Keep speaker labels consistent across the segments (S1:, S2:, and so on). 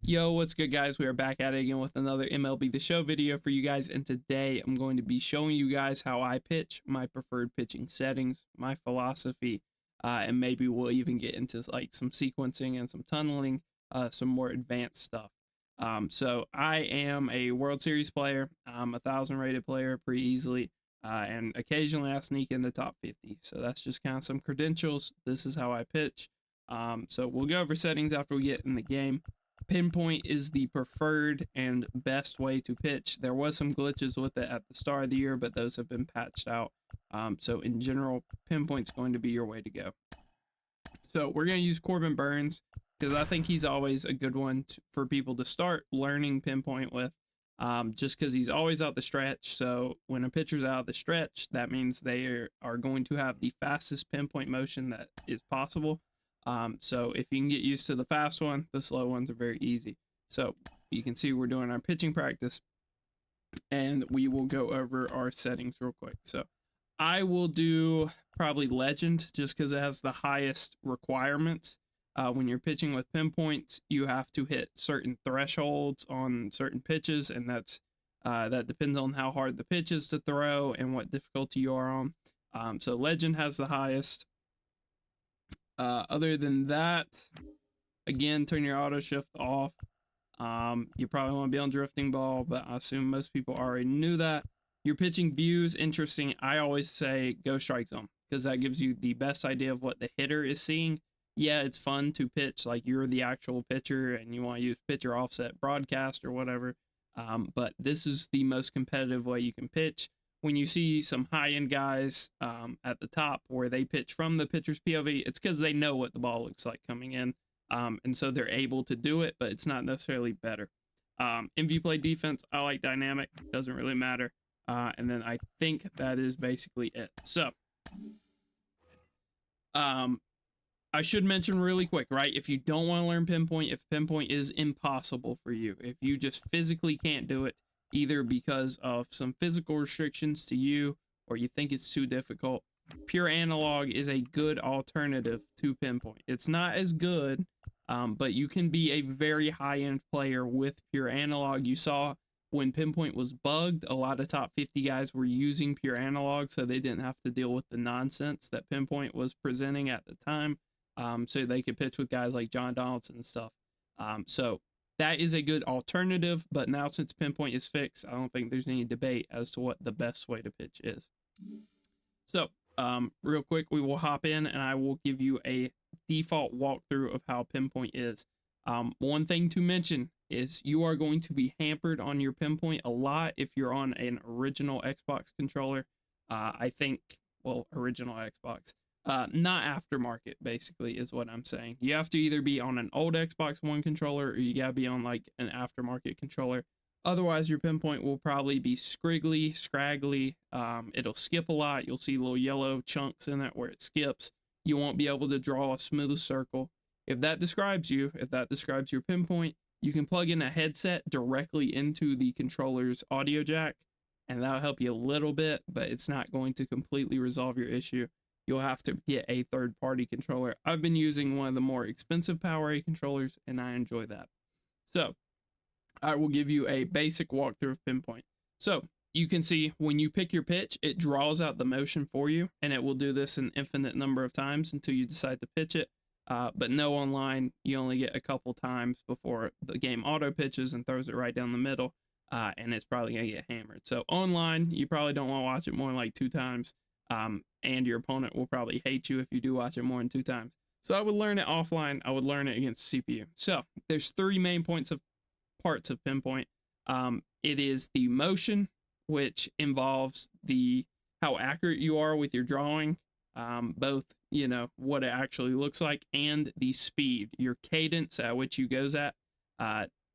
S1: Yo, what's good, guys? We are back at it again with another MLB The Show video for you guys, and today I'm going to be showing you guys how I pitch, my preferred pitching settings, my philosophy, and maybe we'll even get into like some sequencing and some tunneling, some more advanced stuff. So I am a World Series player. I'm a 1,000 rated player pretty easily, and occasionally I sneak into top 50. So that's just kind of some credentials. This is how I pitch. So we'll go over settings after we get in the game. Pinpoint is the preferred and best way to pitch. There was some glitches with it at the start of the year, but those have been patched out. So in general, Pinpoint's going to be your way to go. So we're going to use Corbin Burns because I think he's always a good one for people to start learning Pinpoint with, just because he's always out the stretch. So when a pitcher's out of the stretch, that means they are going to have the fastest pinpoint motion that is possible. So if you can get used to the fast one, the slow ones are very easy. So you can see we're doing our pitching practice, and we will go over our settings real quick. So I will do probably Legend just because it has the highest requirements. When you're pitching with Pinpoints, you have to hit certain thresholds on certain pitches, and that depends on how hard the pitch is to throw and what difficulty you are on. So Legend has the highest. Other than that, again, turn your auto shift off. You probably want to be on drifting ball, but I assume most people already knew that. Your pitching views, interesting. I always say go strike zone because that gives you the best idea of what the hitter is seeing. Yeah, it's fun to pitch like you're the actual pitcher and you want to use pitcher offset broadcast or whatever. But this is the most competitive way you can pitch. When you see some high-end guys at the top where they pitch from the pitcher's POV, it's because they know what the ball looks like coming in, and so they're able to do it, but it's not necessarily better. MV play defense, I like dynamic, doesn't really matter, and then I think that is basically it. So I should mention really quick, right? If you don't want to learn Pinpoint, if Pinpoint is impossible for you, if you just physically can't do it, either because of some physical restrictions to you or you think it's too difficult, pure analog is a good alternative to Pinpoint. It's not as good, but you can be a very high-end player with pure analog. You saw when Pinpoint was bugged, a lot of top 50 guys were using pure analog, so they didn't have to deal with the nonsense that Pinpoint was presenting at the time, so they could pitch with guys like John Donaldson and stuff. So that is a good alternative, but now since Pinpoint is fixed, I don't think there's any debate as to what the best way to pitch is. So, real quick, we will hop in and I will give you a default walkthrough of how Pinpoint is. One thing to mention is you are going to be hampered on your Pinpoint a lot if you're on an original Xbox controller. I think, well, original Xbox. Not aftermarket, basically, is what I'm saying. You have to either be on an old Xbox One controller or you gotta be on like an aftermarket controller. Otherwise, your Pinpoint will probably be scriggly, scraggly. It'll skip a lot. You'll see little yellow chunks in it where it skips. You won't be able to draw a smooth circle. If that describes you, if that describes your Pinpoint, you can plug in a headset directly into the controller's audio jack, and that'll help you a little bit, but it's not going to completely resolve your issue. You'll have to get a third-party controller. I've been using one of the more expensive PowerA controllers, and I enjoy that. So I will give you a basic walkthrough of Pinpoint. So you can see when you pick your pitch, it draws out the motion for you, and it will do this an infinite number of times until you decide to pitch it. But no online, you only get a couple times before the game auto pitches and throws it right down the middle, and it's probably going to get hammered. So online, you probably don't want to watch it more than like 2 times. And your opponent will probably hate you if you do watch it more than 2 times. So I would learn it offline. I would learn it against CPU. So there's 3 main parts of Pinpoint. It is the motion, which involves how accurate you are with your drawing, both, what it actually looks like, and the speed, your cadence at which you goes at,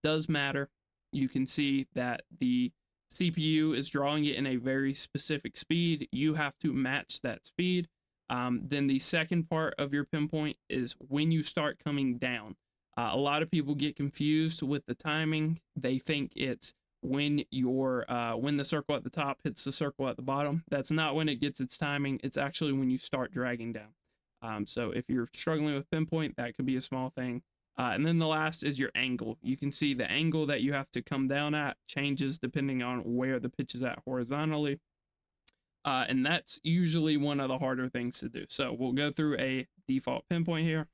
S1: does matter. You can see that the CPU is drawing it in a very specific speed. You have to match that speed. Then the second part of your Pinpoint is when you start coming down. A lot of people get confused with the timing. They think it's when the circle at the top hits the circle at the bottom. That's not when it gets its timing. It's actually when you start dragging down. So if you're struggling with Pinpoint, that could be a small thing. And then the last is your angle. You can see the angle that you have to come down at changes depending on where the pitch is at horizontally. And that's usually one of the harder things to do. So we'll go through a default pinpoint here.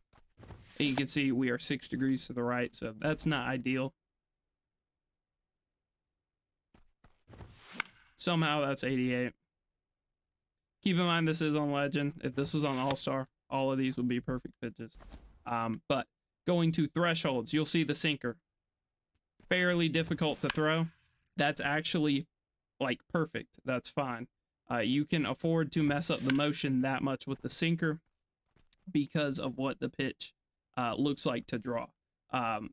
S1: And you can see we are 6 degrees to the right, so that's not ideal. Somehow that's 88. Keep in mind this is on Legend. If this was on All-Star, all of these would be perfect pitches. But going to thresholds, you'll see the sinker. Fairly difficult to throw. That's actually like perfect. That's fine. You can afford to mess up the motion that much with the sinker because of what the pitch looks like to draw.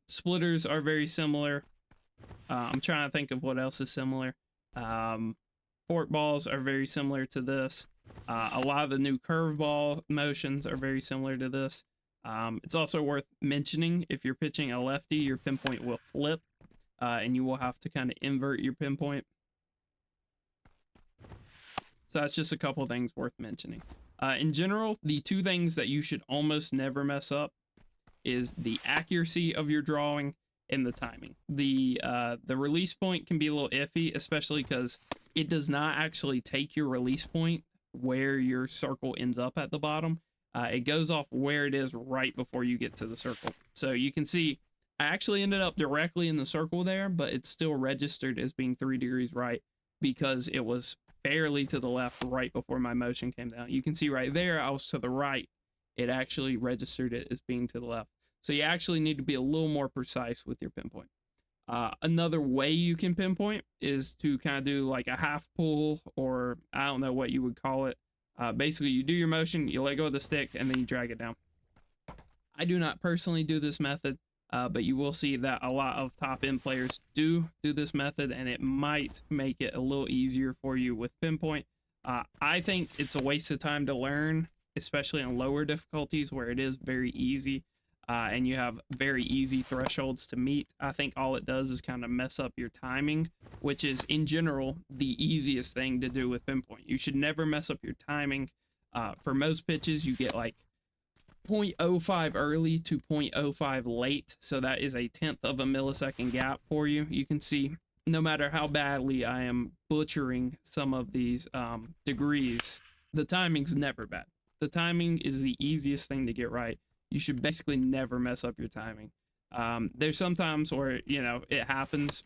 S1: Splitters are very similar. I'm trying to think of what else is similar. Fork balls are very similar to this. A lot of the new curveball motions are very similar to this. It's also worth mentioning, if you're pitching a lefty, your pinpoint will flip, and you will have to kind of invert your pinpoint. So that's just a couple things worth mentioning. In general, the two things that you should almost never mess up is the accuracy of your drawing and the timing. The release point can be a little iffy, especially because it does not actually take your release point where your circle ends up at the bottom. It goes off where it is right before you get to the circle. So you can see I actually ended up directly in the circle there, but it's still registered as being 3 degrees right because it was barely to the left right before my motion came down. You can see right there, I was to the right. It actually registered it as being to the left. So you actually need to be a little more precise with your pinpoint. Another way you can pinpoint is to kind of do like a half pull, or I don't know what you would call it. Basically, you do your motion, you let go of the stick, and then you drag it down. I do not personally do this method, but you will see that a lot of top end players do this method, and it might make it a little easier for you with pinpoint. I think it's a waste of time to learn, especially on lower difficulties where it is very easy. And you have very easy thresholds to meet. I think all it does is kind of mess up your timing, which is in general the easiest thing to do with pinpoint. You should never mess up your timing. For most pitches, you get like 0.05 early to 0.05 late. So that is a 1/10 of a millisecond gap for you. You can see no matter how badly I am butchering some of these degrees, the timing's never bad. The timing is the easiest thing to get right. You should basically never mess up your timing. There's sometimes where, you know, it happens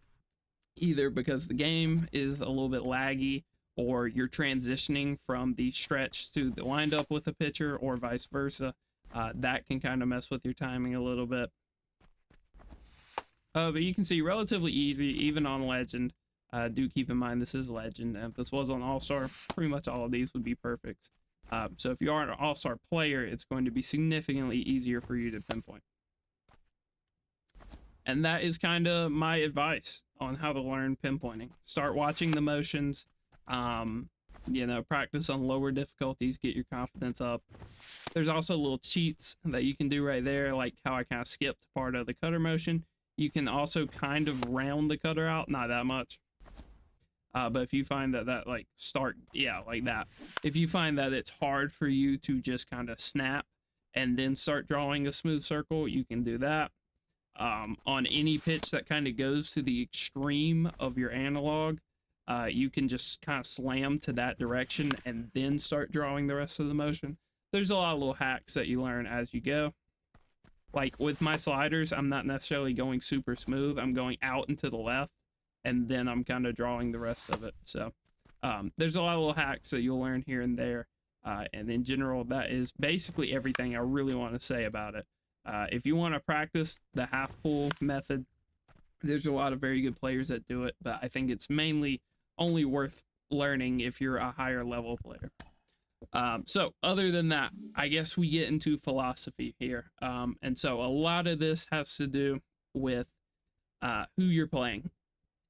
S1: either because the game is a little bit laggy, or you're transitioning from the stretch to the windup with a pitcher, or vice versa. That can kind of mess with your timing a little bit. But you can see relatively easy, even on Legend. Do keep in mind this is Legend, and if this was on All-Star, pretty much all of these would be perfect. So if you are an all-star player, it's going to be significantly easier for you to pinpoint. And that is kind of my advice on how to learn pinpointing. Start watching the motions, you know, practice on lower difficulties, get your confidence up. There's also little cheats that you can do right there, like how I kind of skipped part of the cutter motion. You can also kind of round the cutter out, not that much. But if you find that like like that, if you find that it's hard for you to just kind of snap and then start drawing a smooth circle, you can do that. On any pitch that kind of goes to the extreme of your analog, you can just kind of slam to that direction and then start drawing the rest of the motion. There's a lot of little hacks that you learn as you go. Like with my sliders, I'm not necessarily going super smooth. I'm going out and to the left, and then I'm kind of drawing the rest of it. So there's a lot of little hacks that you'll learn here and there. And in general, that is basically everything I really want to say about it. If you want to practice the half pull method, there's a lot of very good players that do it, but I think it's mainly only worth learning if you're a higher level player. So other than that, I guess we get into philosophy here. And so a lot of this has to do with who you're playing.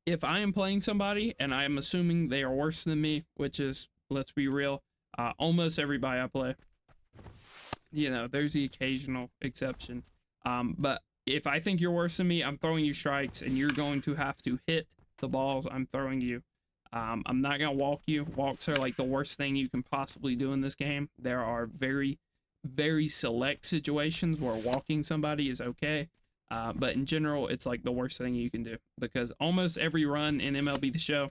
S1: If I am playing somebody and I'm assuming they are worse than me, which is, let's be real, almost everybody I play, you know, there's the occasional exception. But if I think you're worse than me, I'm throwing you strikes and you're going to have to hit the balls I'm throwing you. I'm not going to walk you. Walks are like the worst thing you can possibly do in this game. There are very, very select situations where walking somebody is okay. But in general, it's like the worst thing you can do because almost every run in MLB The Show,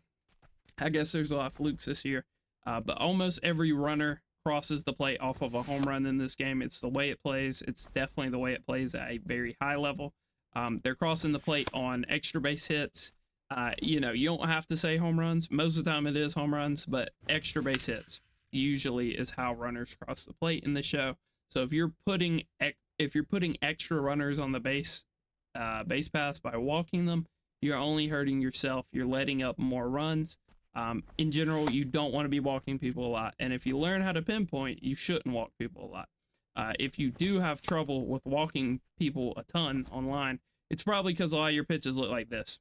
S1: I guess there's a lot of flukes this year, but almost every runner crosses the plate off of a home run in this game. It's the way it plays. It's definitely the way it plays at a very high level. They're crossing the plate on extra base hits. You know, you don't have to say home runs. Most of the time it is home runs, but extra base hits usually is how runners cross the plate in the show. So if you're putting extra runners on the base pass by walking them, you're only hurting yourself. You're letting up more runs. In general, you don't want to be walking people a lot. And if you learn how to pinpoint, you shouldn't walk people a lot. If you do have trouble with walking people a ton online, it's probably because a lot of your pitches look like this.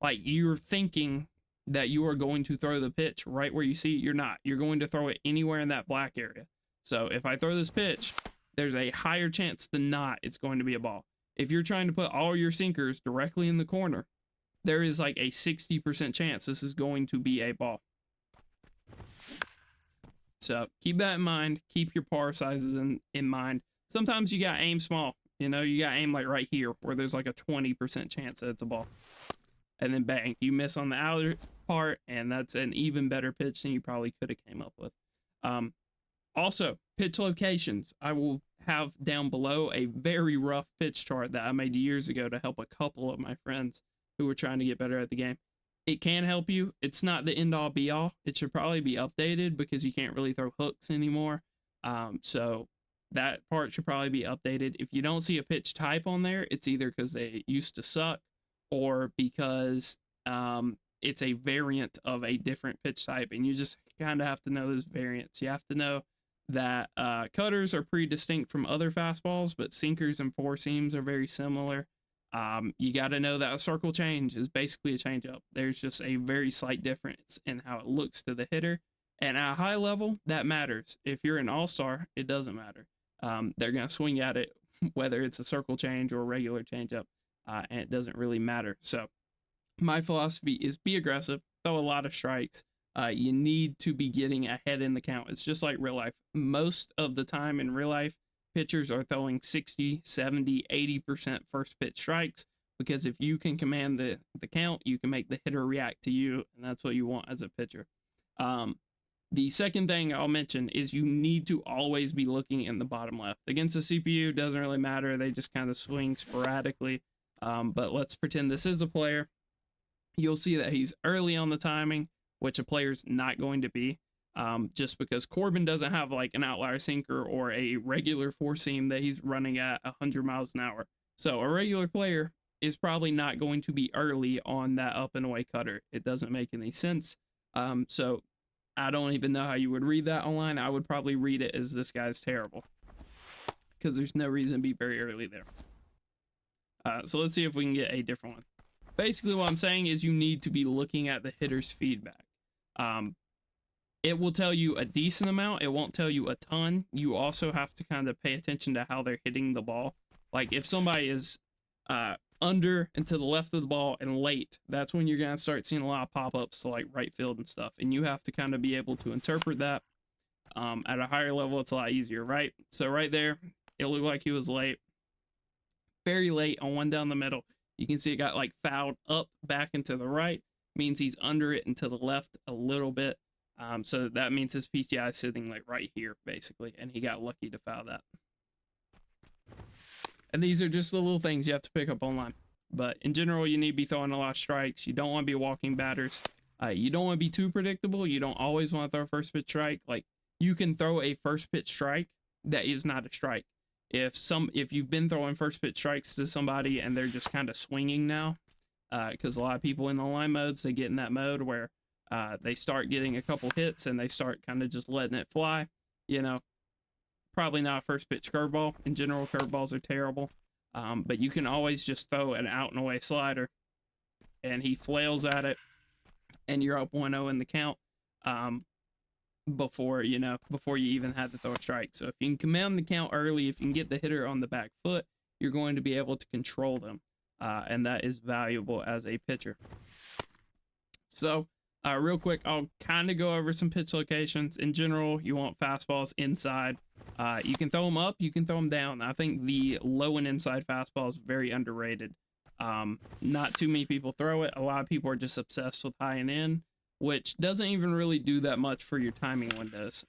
S1: Like you're thinking that you are going to throw the pitch right where you see it. You're not. You're going to throw it anywhere in that black area. So if I throw this pitch, there's a higher chance than not it's going to be a ball. If you're trying to put all your sinkers directly in the corner, there is like a 60% chance this is going to be a ball. So keep that in mind. Keep your par sizes in mind. Sometimes you got to aim small. You know, you got to aim like right here where there's like a 20% chance that it's a ball. And then bang, you miss on the outer part, and that's an even better pitch than you probably could have came up with. Also, pitch locations. I will have down below a very rough pitch chart that I made years ago to help a couple of my friends who were trying to get better at the game. It can help you. It's not the end all be all. It should probably be updated because you can't really throw hooks anymore. So that part should probably be updated. If you don't see a pitch type on there, it's either because they used to suck or because it's a variant of a different pitch type, and you just kind of have to know those variants. You have to know that cutters are pretty distinct from other fastballs, but sinkers and four seams are very similar. You got to know that a circle change is basically a changeup. There's just a very slight difference in how it looks to the hitter, and at a high level, that matters. If you're an all-star, it doesn't matter. They're going to swing at it, whether it's a circle change or a regular changeup. And it doesn't really matter. So my philosophy is be aggressive, throw a lot of strikes. You need to be getting ahead in the count. It's just like real life. Most of the time in real life, pitchers are throwing 60, 70, 80% first pitch strikes because if you can command the count, you can make the hitter react to you, and that's what you want as a pitcher. The second thing I'll mention is you need to always be looking in the bottom left. Against the CPU, doesn't really matter. They just kind of swing sporadically. But let's pretend this is a player. You'll see that he's early on the timing, which a player's not going to be, just because Corbin doesn't have like an outlier sinker or a regular four seam that he's running at 100 miles an hour. So a regular player is probably not going to be early on that up and away cutter. It doesn't make any sense. So I don't even know how you would read that online. I would probably read it as this guy's terrible because there's no reason to be very early there. So let's see if we can get a different one. Basically, what I'm saying is you need to be looking at the hitter's feedback. It will tell you a decent amount. It won't tell you a ton. You also have to kind of pay attention to how they're hitting the ball. Like if somebody is under and to the left of the ball and late, that's when you're going to start seeing a lot of pop-ups to like right field and stuff. And you have to kind of be able to interpret that. At a higher level, it's a lot easier, right? So right there, it looked like he was late. Very late on one down the middle. You can see it got like fouled up back and to the right. Means he's under it and to the left a little bit. So that means his PTI is sitting like right here, basically. And he got lucky to foul that. And these are just the little things you have to pick up online. But in general, you need to be throwing a lot of strikes. You don't want to be walking batters. You don't want to be too predictable. You don't always want to throw a first pitch strike. Like you can throw a first pitch strike that is not a strike. If you've been throwing first pitch strikes to somebody and they're just kind of swinging now, because a lot of people in the online modes, they get in that mode where they start getting a couple hits and they start kind of just letting it fly, you know, probably not a first pitch curveball. In general, curveballs are terrible, but you can always just throw an out and away slider and he flails at it and you're up 1-0 in the count. Before you even had to throw a strike. So if you can command the count early, if you can get the hitter on the back foot, you're going to be able to control them. And that is valuable as a pitcher. So real quick, I'll kind of go over some pitch locations. In general, you want fastballs inside. You can throw them up, you can throw them down. I think the low and inside fastball is very underrated. Not too many people throw it. A lot of people are just obsessed with high and in, which doesn't even really do that much for your timing windows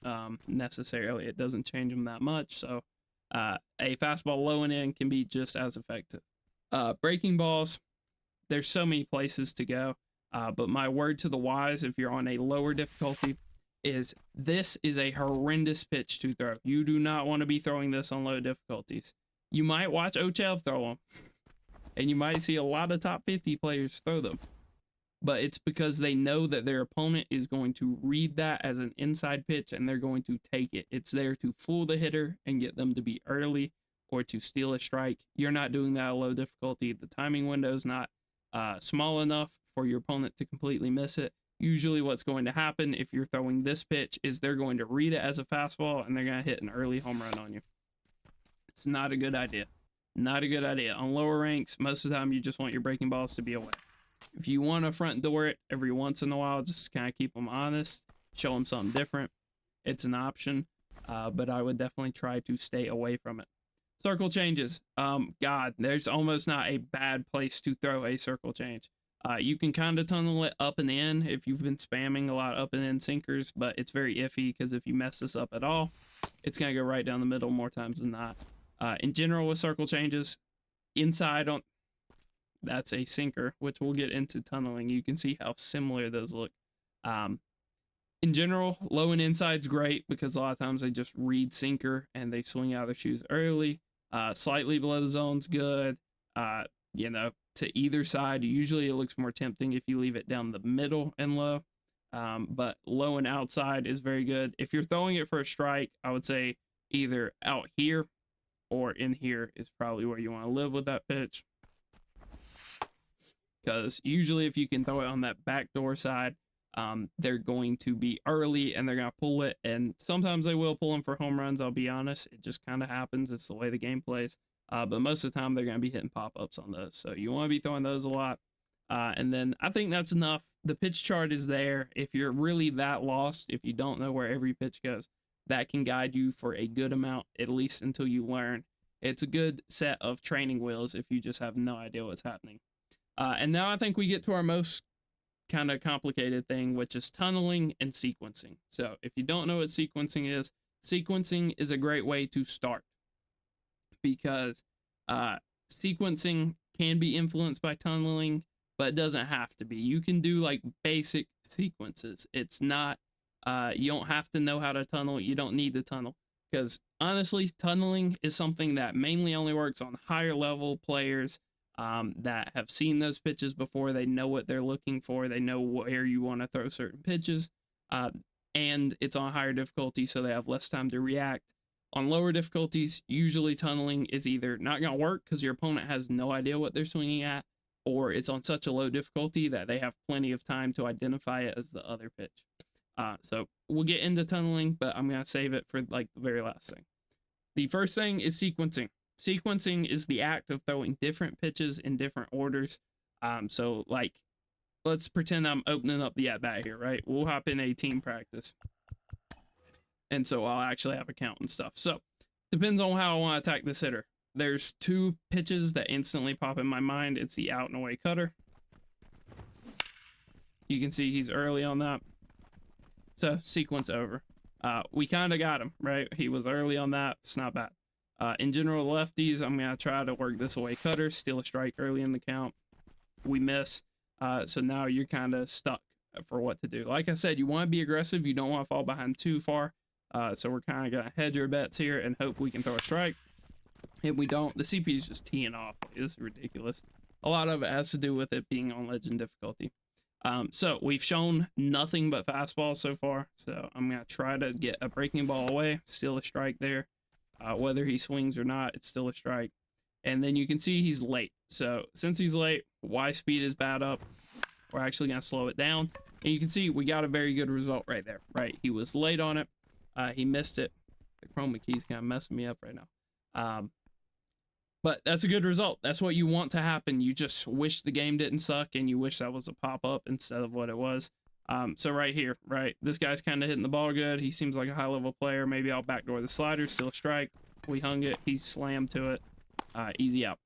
S1: necessarily. It doesn't change them that much. So a fastball low and in can be just as effective. Breaking balls, there's so many places to go. But my word to the wise, if you're on a lower difficulty, is this is a horrendous pitch to throw. You do not want to be throwing this on low difficulties. You might watch Ochev throw them, and you might see a lot of top 50 players throw them. But it's because they know that their opponent is going to read that as an inside pitch, and they're going to take it. It's there to fool the hitter and get them to be early or to steal a strike. You're not doing that at low difficulty. The timing window is not small enough for your opponent to completely miss it. Usually what's going to happen if you're throwing this pitch is they're going to read it as a fastball and they're going to hit an early home run on you. It's not a good idea. Not a good idea. On lower ranks, most of the time you just want your breaking balls to be away. If you want to front door it every once in a while, just kind of keep them honest, show them something different. It's an option, but I would definitely try to stay away from it. Circle changes. God, there's almost not a bad place to throw a circle change. You can kind of tunnel it up and in if you've been spamming a lot of up and in sinkers, but it's very iffy because if you mess this up at all, it's going to go right down the middle more times than not. In general, with circle changes, inside on that's a sinker, which we'll get into tunneling. You can see how similar those look. In general, low and inside's great because a lot of times they just read sinker and they swing out of their shoes early. Slightly below the zone's good. You know, to either side, usually it looks more tempting if you leave it down the middle and low. But low and outside is very good. If you're throwing it for a strike, I would say either out here or in here is probably where you want to live with that pitch. Because usually if you can throw it on that backdoor side, they're going to be early and they're going to pull it. And sometimes they will pull them for home runs, I'll be honest. It just kind of happens. It's the way the game plays. But most of the time they're going to be hitting pop-ups on those. So you want to be throwing those a lot. And then I think that's enough. The pitch chart is there. If you're really that lost, if you don't know where every pitch goes, that can guide you for a good amount, at least until you learn. It's a good set of training wheels if you just have no idea what's happening. And now I think we get to our most kind of complicated thing, which is tunneling and sequencing. So if you don't know what sequencing is a great way to start because sequencing can be influenced by tunneling, but it doesn't have to be. You can do like basic sequences. It's not, you don't have to know how to tunnel. You don't need to tunnel because honestly, tunneling is something that mainly only works on higher level players that have seen those pitches before. They know what they're looking for. They know where you want to throw certain pitches. And it's on higher difficulty, so they have less time to react. On lower difficulties, usually tunneling is either not going to work because your opponent has no idea what they're swinging at, or it's on such a low difficulty that they have plenty of time to identify it as the other pitch. So we'll get into tunneling, but I'm going to save it for like the very last thing. The first thing is sequencing. Sequencing is the act of throwing different pitches in different orders. So like, let's pretend I'm opening up the at-bat here, right? We'll hop in a team practice. And so I'll actually have a count and stuff. So depends on how I want to attack this hitter. There's two pitches that instantly pop in my mind. It's the out and away cutter. You can see he's early on that. So sequence over. We kind of got him, right? He was early on that. It's not bad. In general, lefties, I'm going to try to work this away cutter, steal a strike early in the count. We miss. So now you're kind of stuck for what to do. Like I said, you want to be aggressive. You don't want to fall behind too far. So we're kind of going to hedge our bets here and hope we can throw a strike. If we don't, the CP is just teeing off. It's ridiculous. A lot of it has to do with it being on legend difficulty. So we've shown nothing but fastballs so far. So I'm going to try to get a breaking ball away, steal a strike there. Whether he swings or not, it's still a strike. And then you can see he's late. So since he's late, Y speed is bad up. We're actually going to slow it down. And you can see we got a very good result right there, right? He was late on it. He missed it. The chroma key's kind of messing me up right now. But that's a good result. That's what you want to happen. You just wish the game didn't suck and you wish that was a pop-up instead of what it was. So right here, right, this guy's kind of hitting the ball good. He seems like a high level player. Maybe I'll backdoor the slider, still a strike. We hung it. He slammed to it. Easy out.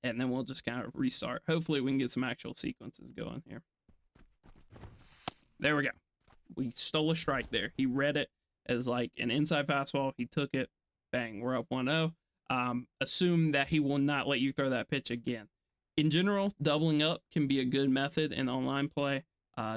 S1: And then we'll just kind of restart. Hopefully we can get some actual sequences going here. There we go. We stole a strike there. He read it as like an inside fastball. He took it. Bang. We're up 1-0. Assume that he will not let you throw that pitch again. In general, doubling up can be a good method in online play.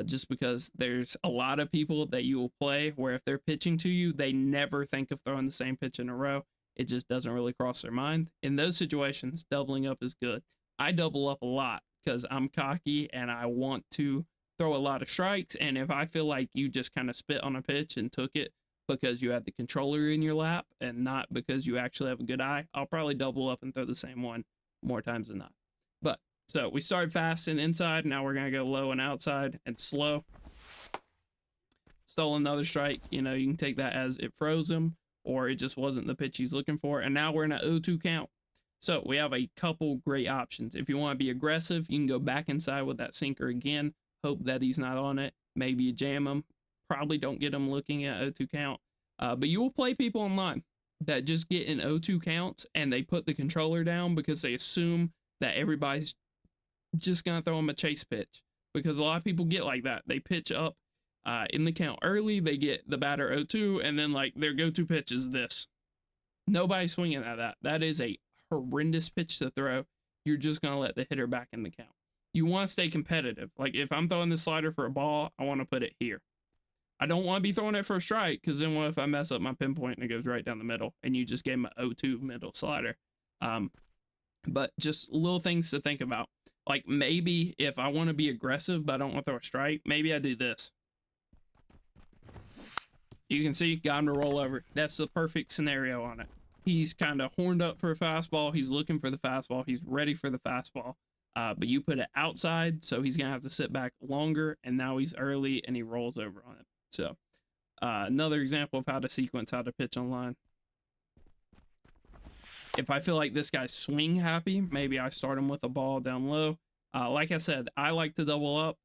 S1: Just because there's a lot of people that you will play where if they're pitching to you, they never think of throwing the same pitch in a row. It just doesn't really cross their mind. In those situations, doubling up is good. I double up a lot because I'm cocky and I want to throw a lot of strikes. And if I feel like you just kind of spit on a pitch and took it because you had the controller in your lap and not because you actually have a good eye, I'll probably double up and throw the same one more times than not. But so we started fast and inside. Now we're going to go low and outside and slow. Stole another strike. You know, you can take that as it froze him or it just wasn't the pitch he's looking for. And now we're in an 0-2 count. So we have a couple great options. If you want to be aggressive, you can go back inside with that sinker again. Hope that he's not on it. Maybe you jam him. Probably don't get him looking at 0-2 count. But you will play people online that just get in 0-2 counts and they put the controller down because they assume that everybody's just going to throw him a chase pitch. Because a lot of people get like that. They pitch up in the count early. They get the batter 0-2 and then like their go-to pitch is this. Nobody's swinging at that. That is a horrendous pitch to throw. You're just going to let the hitter back in the count. You want to stay competitive. Like if I'm throwing the slider for a ball, I want to put it here. I don't want to be throwing it for a strike because then what if I mess up my pinpoint and it goes right down the middle and you just gave him an 0-2 middle slider. But just little things to think about. Like maybe if I want to be aggressive but I don't want to throw a strike, maybe I do this. You can see, got him to roll over. That's the perfect scenario on it. He's kind of horned up for a fastball. He's looking for the fastball. He's ready for the fastball. But you put it outside, so he's going to have to sit back longer, and now he's early, and he rolls over on it. So, another example of how to sequence, how to pitch online. If I feel like this guy's swing happy, maybe I start him with a ball down low. Like I said, I like to double up.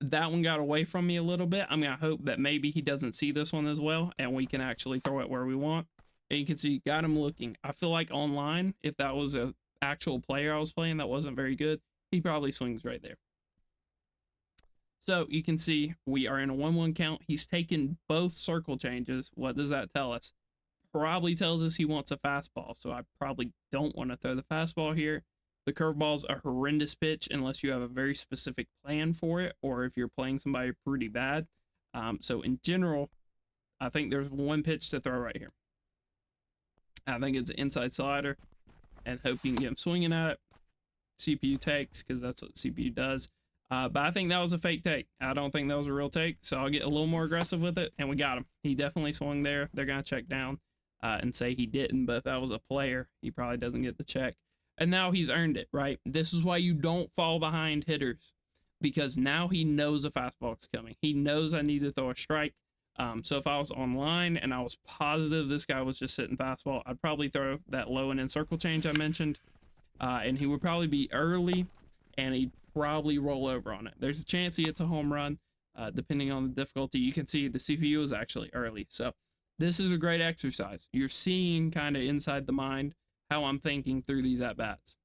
S1: That one got away from me a little bit. I'm going to hope that maybe he doesn't see this one as well, and we can actually throw it where we want. And you can see, got him looking. I feel like online, if that was an actual player I was playing that wasn't very good, he probably swings right there. So you can see we are in a 1-1 count. He's taken both circle changes. What does that tell us? Probably tells us he wants a fastball. So I probably don't want to throw the fastball here. The curveball's a horrendous pitch unless you have a very specific plan for it or if you're playing somebody pretty bad. So in general, I think there's one pitch to throw right here. I think it's an inside slider and hope you can get him swinging at it. CPU takes because that's what CPU does. But I think that was a fake take. I don't think that was a real take. So I'll get a little more aggressive with it. And we got him. He definitely swung there. They're going to check down and say he didn't. But if that was a player, he probably doesn't get the check. And now he's earned it, right? This is why you don't fall behind hitters. Because now he knows a fastball is coming. He knows I need to throw a strike. So if I was online and I was positive this guy was just sitting fastball, I'd probably throw that low and in circle change I mentioned. And he would probably be early and he'd probably roll over on it. There's a chance he hits a home run, depending on the difficulty. You can see the CPU is actually early. So this is a great exercise. You're seeing kind of inside the mind how I'm thinking through these at-bats.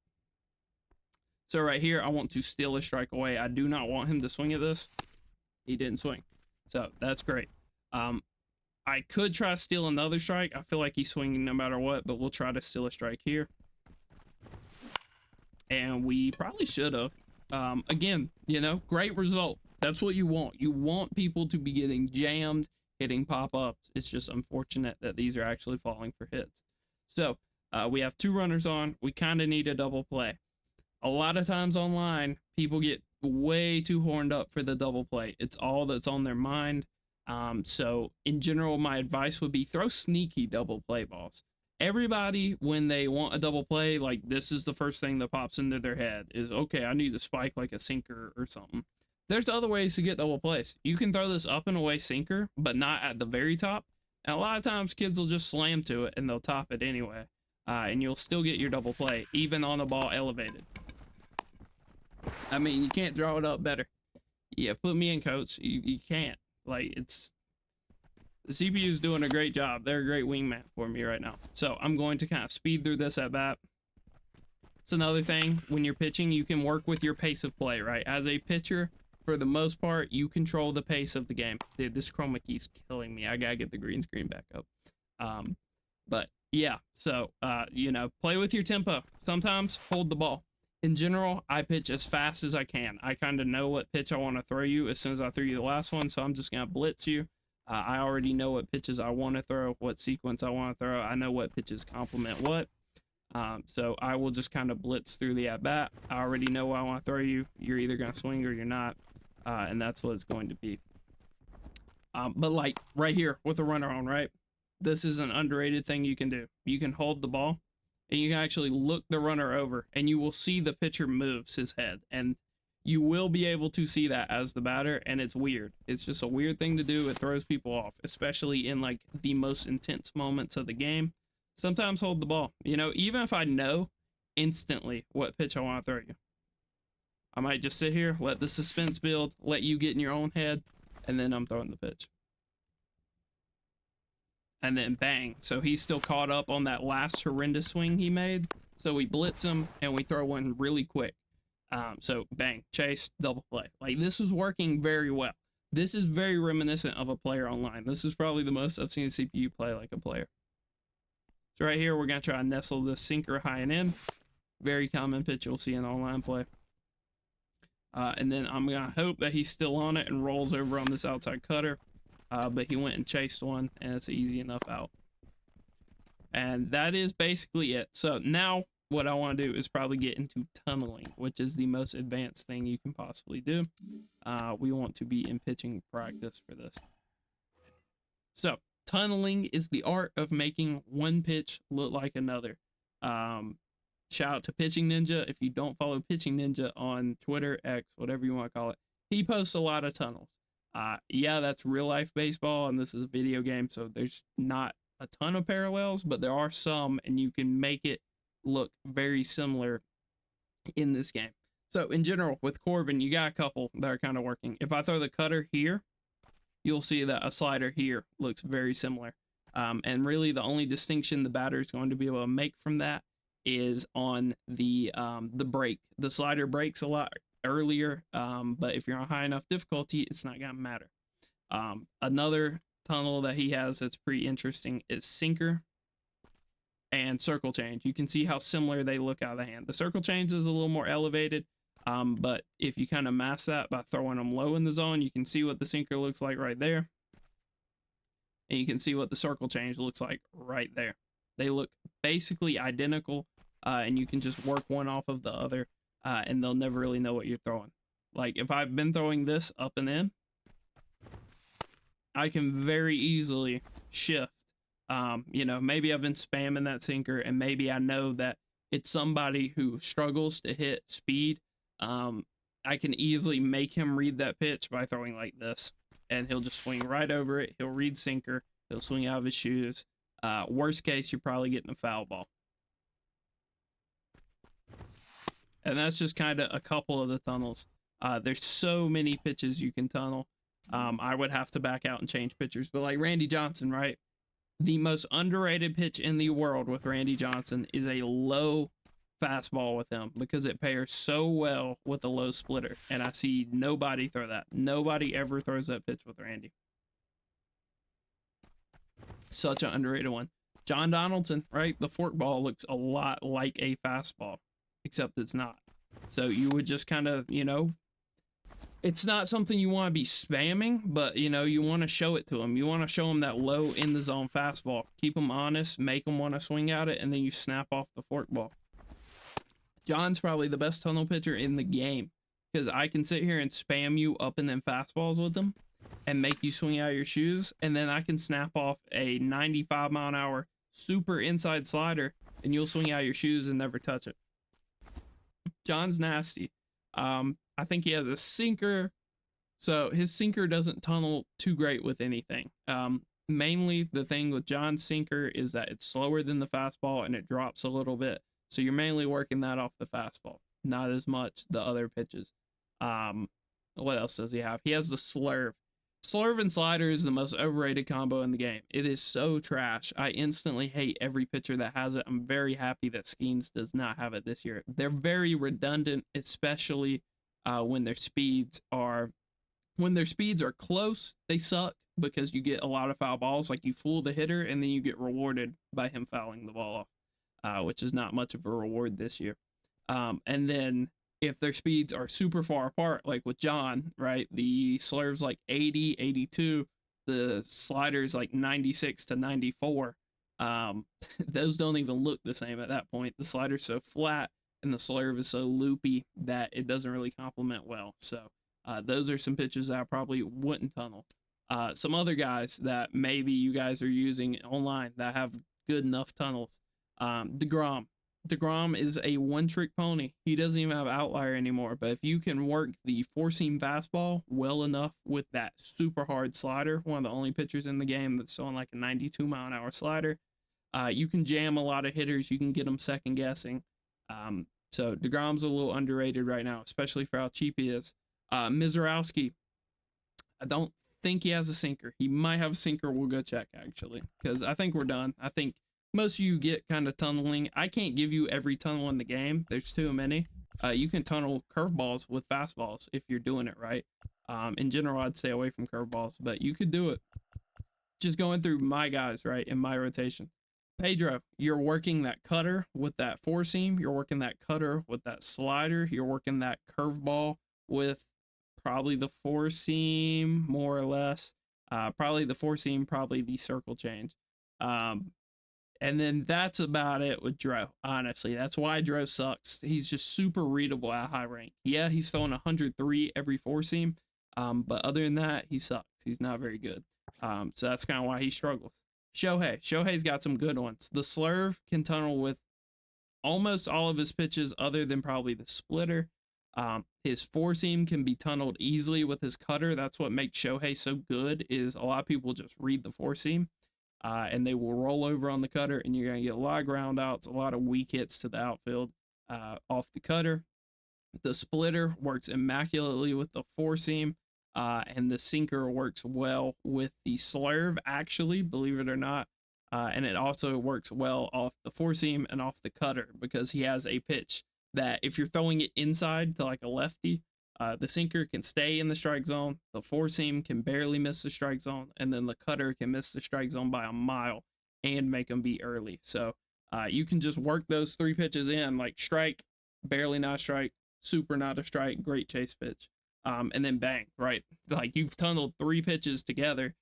S1: So right here, I want to steal a strike away. I do not want him to swing at this. He didn't swing. So that's great. I could try to steal another strike. I feel like he's swinging no matter what, but we'll try to steal a strike here. And we probably should have. Again, you know, great result. That's what you want. You want people to be getting jammed, hitting pop-ups. It's just unfortunate that these are actually falling for hits. So we have 2 runners on. We kind of need a double play. A lot of times online, people get way too horned up for the double play. It's all that's on their mind. So in general, my advice would be throw sneaky double play balls. Everybody, when they want a double play, like this is the first thing that pops into their head is, okay, I need to spike like a sinker or something. There's other ways to get double plays. You can throw this up and away sinker, but not at the very top. And a lot of times kids will just slam to it and they'll top it anyway. And you'll still get your double play, even on the ball elevated. I mean, you can't draw it up better. Yeah, put me in, coach. You can't. Like, it's the CPU is doing a great job. They're a great wingman for me right now. So I'm going to kind of speed through this at bat. It's another thing when you're pitching, you can work with your pace of play, right? As a pitcher, for the most part, you control the pace of the game. Dude, this chroma key's killing me. I gotta get the green screen back up. But yeah, so you know, play with your tempo. Sometimes hold the ball. In general, I pitch as fast as I can. I kind of know what pitch I want to throw you as soon as I threw you the last one, so I'm just gonna blitz you. I already know what pitches I want to throw, what sequence I want to throw. I know what pitches complement what. So I will just kind of blitz through the at bat. I already know what I want to throw you. You're either gonna swing or you're not, and that's what it's going to be. But like right here with a runner on, right? This is an underrated thing you can do. You can hold the ball and you can actually look the runner over and you will see the pitcher moves his head, and you will be able to see that as the batter, and it's weird. It's just a weird thing to do. It throws people off, especially in like the most intense moments of the game. Sometimes hold the ball, you know, even if I know instantly what pitch I want to throw you. I might just sit here, let the suspense build, let you get in your own head, and then I'm throwing the pitch. And then bang. So he's still caught up on that last horrendous swing he made. So we blitz him and we throw one really quick. So bang, chase, double play. Like, this is working very well. This is very reminiscent of a player online. This is probably the most I've seen a CPU play like a player. So right here, we're going to try and nestle this sinker high and in. Very common pitch you'll see in online play. And then I'm going to hope that he's still on it and rolls over on this outside cutter. But he went and chased one, and it's easy enough out. And that is basically it. So now what I want to do is probably get into tunneling, which is the most advanced thing you can possibly do. We want to be in pitching practice for this. So tunneling is the art of making one pitch look like another. Shout out to Pitching Ninja. If you don't follow Pitching Ninja on Twitter, X, whatever you want to call it, he posts a lot of tunnels. Yeah, that's real life baseball, and this is a video game, so there's not a ton of parallels, but there are some, and you can make it look very similar in this game. So in general, with Corbin, you got a couple that are kind of working. If I throw the cutter here, you'll see that a slider here looks very similar. And really the only distinction the batter is going to be able to make from that is on the break. The slider breaks a lot earlier, but if you're on high enough difficulty, it's not gonna matter. Another tunnel that he has that's pretty interesting is sinker and circle change. You can see how similar they look out of the hand. The circle change is a little more elevated, but if you kind of mask that by throwing them low in the zone, you can see what the sinker looks like right there, and you can see what the circle change looks like right there. They look basically identical, and you can just work one off of the other. And they'll never really know what you're throwing. Like, if I've been throwing this up and in, I can very easily shift. You know, maybe I've been spamming that sinker, and maybe I know that it's somebody who struggles to hit speed. I can easily make him read that pitch by throwing like this, and he'll just swing right over it. He'll read sinker. He'll swing out of his shoes. Worst case, you're probably getting a foul ball. And that's just kind of a couple of the tunnels. There's so many pitches you can tunnel. I would have to back out and change pitchers. But like Randy Johnson, right? The most underrated pitch in the world with Randy Johnson is a low fastball with him, because it pairs so well with a low splitter. And I see nobody throw that. Nobody ever throws that pitch with Randy. Such an underrated one. John Donaldson, right? The forkball looks a lot like a fastball, except it's not. So you would just kind of, you know, it's not something you want to be spamming, but, you know, you want to show it to them. You want to show them that low in the zone fastball. Keep them honest, make them want to swing at it, and then you snap off the forkball. John's probably the best tunnel pitcher in the game, because I can sit here and spam you up and then fastballs with them and make you swing out of your shoes, and then I can snap off a 95-mile-an-hour super inside slider, and you'll swing out of your shoes and never touch it. John's nasty. I think he has a sinker, so his sinker doesn't tunnel too great with anything. Mainly the thing with John's sinker is that it's slower than the fastball and it drops a little bit. So you're mainly working that off the fastball, not as much the other pitches. What else does he have? He has the slurve. Slurve and slider is the most overrated combo in the game. It is so trash. I instantly hate every pitcher that has it. I'm very happy that Skeens does not have it this year. They're very redundant, especially when their speeds are close. They suck because you get a lot of foul balls. Like you fool the hitter and then you get rewarded by him fouling the ball off, which is not much of a reward this year. And then if their speeds are super far apart, like with John, right? The slurve's like 80, 82. The slider's like 96 to 94. Those don't even look the same at that point. The slider's so flat and the slurve is so loopy that it doesn't really complement well. So those are some pitches that I probably wouldn't tunnel. Some other guys that maybe you guys are using online that have good enough tunnels. DeGrom. DeGrom is a one-trick pony. He doesn't even have outlier anymore. But if you can work the four-seam fastball well enough with that super hard slider, one of the only pitchers in the game that's throwing like a 92-mile-an-hour slider, you can jam a lot of hitters. You can get them second-guessing. So DeGrom's a little underrated right now, especially for how cheap he is. Mizorowski, I don't think he has a sinker. He might have a sinker. We'll go check, actually, because I think we're done. I think most of you get kind of tunneling. I can't give you every tunnel in the game. There's too many. You can tunnel curveballs with fastballs if you're doing it right. In general, I'd stay away from curveballs, but you could do it. Just going through my guys, right, in my rotation. Pedro, you're working that cutter with that four seam. You're working that cutter with that slider. You're working that curveball with probably the four seam, more or less. Probably the four seam, probably the circle change. And then that's about it with Dro, honestly. That's why Dro sucks. He's just super readable at high rank. Yeah, he's throwing 103 every four seam, but other than that, he sucks. He's not very good. So that's kind of why he struggles. Shohei's got some good ones. The slurve can tunnel with almost all of his pitches other than probably the splitter. His four seam can be tunneled easily with his cutter. That's what makes Shohei so good, is a lot of people just read the four seam. And they will roll over on the cutter, and you're going to get a lot of ground outs, a lot of weak hits to the outfield off the cutter. The splitter works immaculately with the four seam, and the sinker works well with the slurve, actually, believe it or not. And it also works well off the four seam and off the cutter, because he has a pitch that if you're throwing it inside to like a lefty, the sinker can stay in the strike zone, the four seam can barely miss the strike zone, and then the cutter can miss the strike zone by a mile and make them be early. So you can just work those three pitches in, like strike, barely not strike, super not a strike, great chase pitch, and then bang, right? Like you've tunneled three pitches together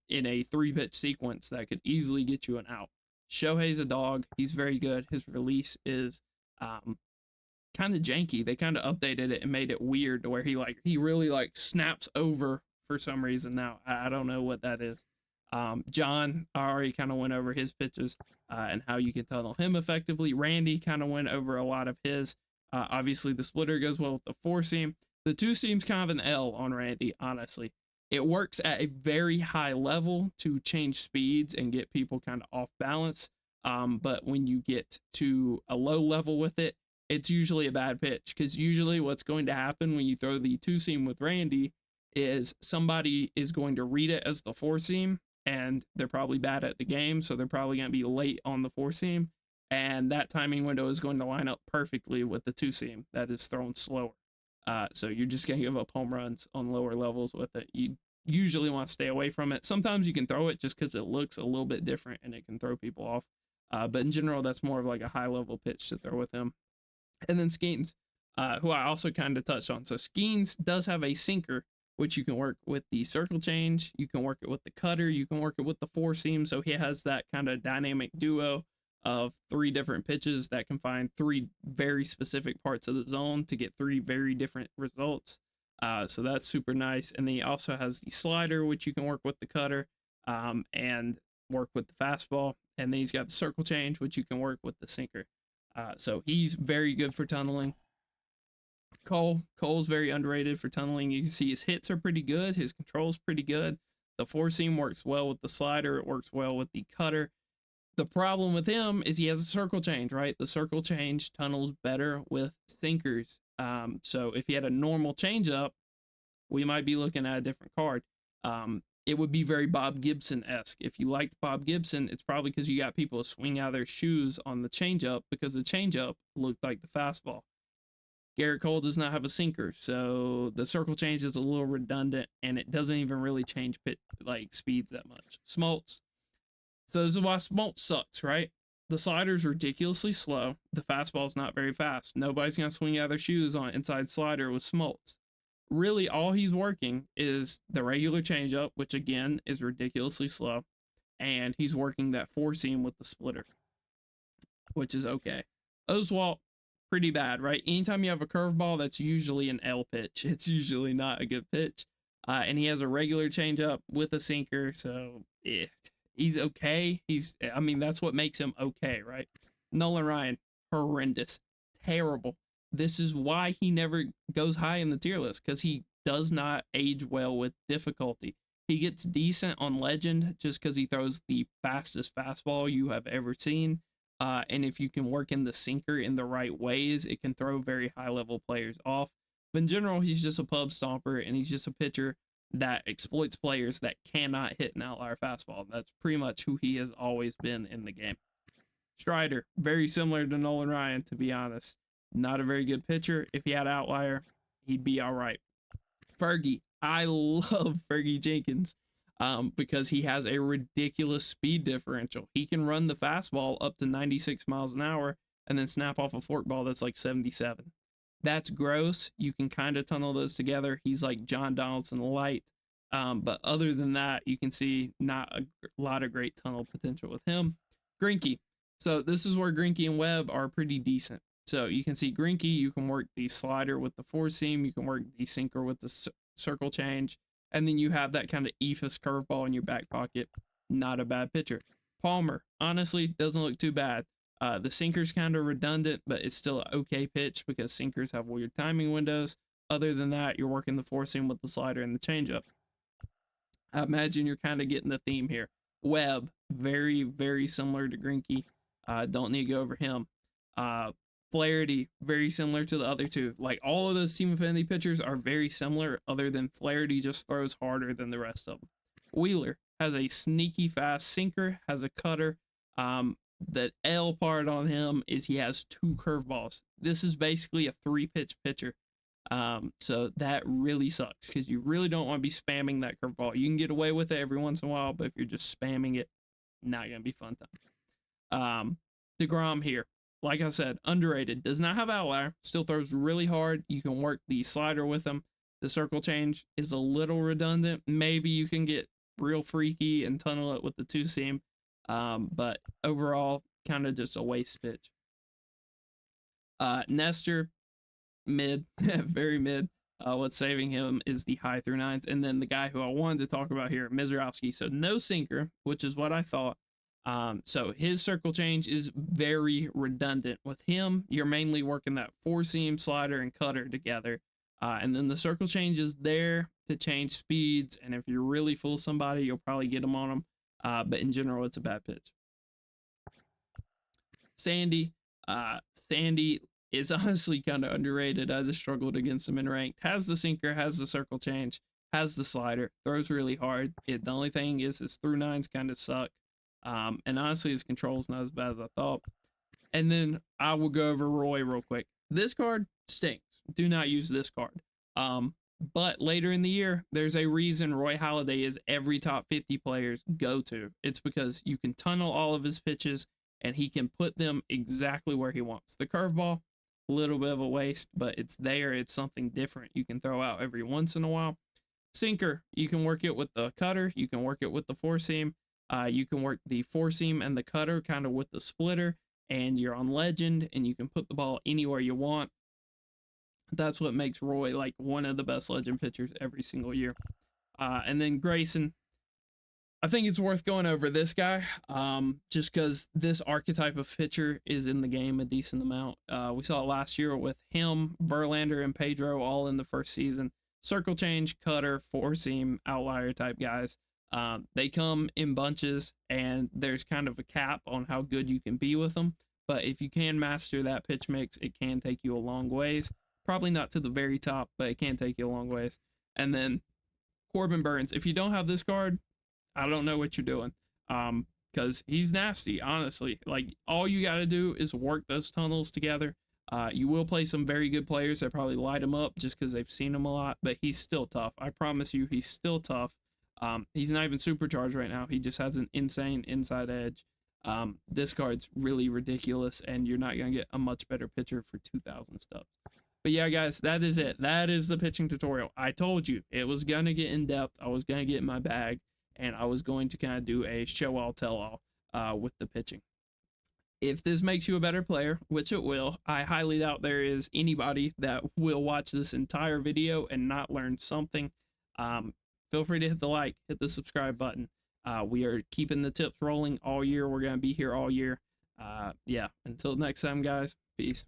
S1: in a three-pitch sequence that could easily get you an out. Shohei's a dog. He's very good. His release is kind of janky. They kind of updated it and made it weird to where he really like snaps over for some reason now. I don't know what that is. John, I already kind of went over his pitches and how you can tunnel him effectively. Randy kind of went over a lot of his. Obviously the splitter goes well with the four seam. The two seam's kind of an L on Randy, honestly. It works at a very high level to change speeds and get people kind of off balance. But when you get to a low level with it, it's usually a bad pitch, because usually what's going to happen when you throw the two seam with Randy is somebody is going to read it as the four seam, and they're probably bad at the game, so they're probably going to be late on the four seam, and that timing window is going to line up perfectly with the two seam that is thrown slower. So you're just going to give up home runs on lower levels with it. You usually want to stay away from it. Sometimes you can throw it just because it looks a little bit different and it can throw people off. But in general, that's more of like a high level pitch to throw with him. And then Skeens, who I also kind of touched on. So Skeens does have a sinker, which you can work with the circle change. You can work it with the cutter. You can work it with the four seam. So he has that kind of dynamic duo of three different pitches that can find three very specific parts of the zone to get three very different results. So that's super nice. And then he also has the slider, which you can work with the cutter and work with the fastball. And then he's got the circle change, which you can work with the sinker. So he's very good for tunneling. Cole's very underrated for tunneling. You can see his hits are pretty good. His control's pretty good. The four seam works well with the slider. It works well with the cutter. The problem with him is he has a circle change, right? The circle change tunnels better with sinkers. So if he had a normal changeup, we might be looking at a different card. It would be very Bob Gibson-esque. If you liked Bob Gibson, it's probably because you got people swing out their shoes on the changeup because the changeup looked like the fastball. Garrett Cole does not have a sinker, so the circle change is a little redundant, and it doesn't even really change speeds that much. Smoltz. So this is why Smoltz sucks, right? The slider's ridiculously slow. The fastball's not very fast. Nobody's gonna swing out their shoes on inside slider with Smoltz. Really, all he's working is the regular changeup, which again is ridiculously slow, and he's working that four seam with the splitter, which is okay. Oswalt, pretty bad, right? Anytime you have a curveball, that's usually an L pitch. It's usually not a good pitch. And he has a regular changeup with a sinker, so he's okay. That's what makes him okay, right? Nolan Ryan, horrendous, terrible. This is why he never goes high in the tier list, because he does not age well with difficulty. He gets decent on Legend just because he throws the fastest fastball you have ever seen. And if you can work in the sinker in the right ways, it can throw very high level players off. But in general, he's just a pub stomper, and he's just a pitcher that exploits players that cannot hit an outlier fastball. That's pretty much who he has always been in the game. Strider, very similar to Nolan Ryan, to be honest. Not a very good pitcher. If he had outlier, he'd be all right. Fergie, I love Fergie Jenkins because he has a ridiculous speed differential. He can run the fastball up to 96 miles an hour and then snap off a forkball that's like 77. That's gross. You can kind of tunnel those together. He's like John Donaldson light. But other than that, you can see not a lot of great tunnel potential with him. Greinke. So this is where Greinke and Webb are pretty decent. So you can see Greinke, you can work the slider with the four seam, you can work the sinker with the circle change, and then you have that kind of eephus curveball in your back pocket. Not a bad pitcher. Palmer, honestly, doesn't look too bad. The sinker's kind of redundant, but it's still an okay pitch because sinkers have weird timing windows. Other than that, you're working the four seam with the slider and the changeup. I imagine you're kind of getting the theme here. Webb, very, very similar to Greinke. Don't need to go over him. Flaherty, very similar to the other two. Like all of those Team Affinity pitchers are very similar, other than Flaherty just throws harder than the rest of them. Wheeler has a sneaky fast sinker, has a cutter. The L part on him is he has two curveballs. This is basically a 3-pitch pitcher. So that really sucks because you really don't want to be spamming that curveball. You can get away with it every once in a while, but if you're just spamming it, not going to be fun time. DeGrom here. Like I said, underrated. Does not have outlier. Still throws really hard. You can work the slider with him. The circle change is a little redundant. Maybe you can get real freaky and tunnel it with the two seam. But overall, kind of just a waste pitch. Nestor, mid, very mid. What's saving him is the high through nines. And then the guy who I wanted to talk about here, Mizorowski. So no sinker, which is what I thought. So his circle change is very redundant. With him, you're mainly working that four seam, slider, and cutter together. And then the circle change is there to change speeds. And if you really fool somebody, you'll probably get them on them. But in general, it's a bad pitch. Sandy. Sandy is honestly kind of underrated. I just struggled against him in ranked. Has the sinker, has the circle change, has the slider, throws really hard. The only thing is his through nines kind of suck. And honestly, his control's not as bad as I thought. And then I will go over Roy real quick. This card stinks. Do not use this card. But later in the year, there's a reason Roy Halladay is every top 50 player's go-to. It's because you can tunnel all of his pitches and he can put them exactly where he wants. The curveball, a little bit of a waste, but it's there. It's something different you can throw out every once in a while. Sinker, you can work it with the cutter. You can work it with the four seam. You can work the four seam and the cutter kind of with the splitter, and you're on Legend, and you can put the ball anywhere you want. That's what makes Roy like one of the best Legend pitchers every single year. And then Grayson, I think it's worth going over this guy, just because this archetype of pitcher is in the game a decent amount. We saw it last year with him, Verlander, and Pedro all in the first season. Circle change, cutter, four seam, outlier type guys. They come in bunches, and there's kind of a cap on how good you can be with them. But if you can master that pitch mix, it can take you a long ways. Probably not to the very top, but it can take you a long ways. And then Corbin Burns. If you don't have this card, I don't know what you're doing. Because he's nasty, honestly. Like, all you got to do is work those tunnels together. You will play some very good players that probably light him up just because they've seen him a lot, but he's still tough. I promise you, he's still tough. He's not even supercharged right now. He just has an insane inside edge. This card's really ridiculous, and you're not going to get a much better pitcher for 2,000 stuff. But yeah, guys, that is it. That is the pitching tutorial. I told you it was going to get in depth. I was going to get in my bag, and I was going to kind of do a show all tell all with the pitching. If this makes you a better player, which it will, I highly doubt there is anybody that will watch this entire video and not learn something. Feel free to hit the like, hit the subscribe button. We are keeping the tips rolling all year. We're going to be here all year. Yeah, until next time, guys, peace.